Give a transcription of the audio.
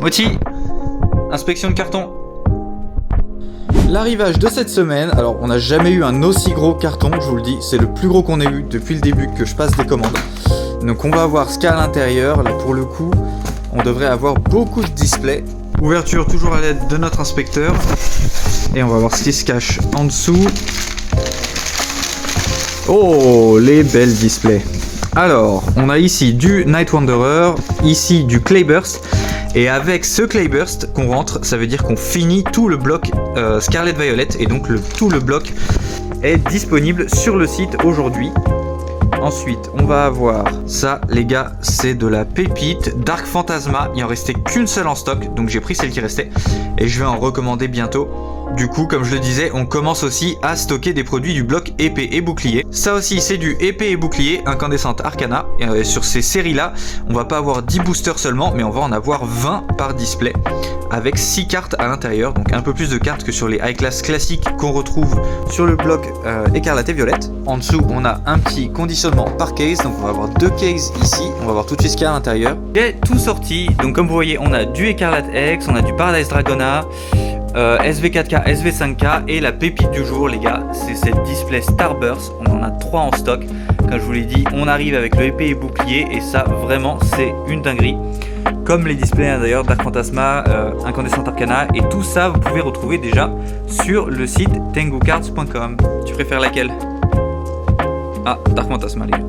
Moti, inspection de carton. L'arrivage de cette semaine, alors on n'a jamais eu un aussi gros carton, je vous le dis, c'est le plus gros qu'on ait eu depuis le début que je passe des commandes. Donc on va avoir ce qu'il y a à l'intérieur, là pour le coup, on devrait avoir beaucoup de displays. Ouverture toujours à l'aide de notre inspecteur. Et on va voir ce qui se cache en dessous. Oh, les belles displays. Alors, on a ici du Night Wanderer, ici du Clayburst. Et avec ce Clayburst qu'on rentre, ça veut dire qu'on finit tout le bloc Scarlet Violet. Et donc tout le bloc est disponible sur le site aujourd'hui. Ensuite, on va avoir ça, les gars, c'est de la pépite Dark Phantasma. Il en restait qu'une seule en stock, donc j'ai pris celle qui restait et je vais en recommander bientôt. Du coup, comme je le disais, on commence aussi à stocker des produits du bloc épée et bouclier. Ça aussi, c'est du épée et bouclier, incandescente Arcana. Et sur ces séries-là, on va pas avoir 10 boosters seulement, mais on va en avoir 20 par display, avec 6 cartes à l'intérieur, donc un peu plus de cartes que sur les high class classiques qu'on retrouve sur le bloc écarlate et violette. En dessous, on a un petit conditionnement par case, donc on va avoir 2 cases ici, on va voir tout de suite ce qu'il y a à l'intérieur. Et tout sorti, donc comme vous voyez, on a du écarlate X, on a du Paradise Dragona, SV4K, SV5K et la pépite du jour, les gars, c'est cette display Starburst. On en a 3 en stock. Comme je vous l'ai dit, on arrive avec le épée et bouclier et ça, vraiment, c'est une dinguerie. Comme les displays d'ailleurs, Dark Phantasma, Incandescent Arcana et tout ça, vous pouvez retrouver déjà sur le site tengucards.com. Tu préfères laquelle? Ah, Dark Phantasma, les gars.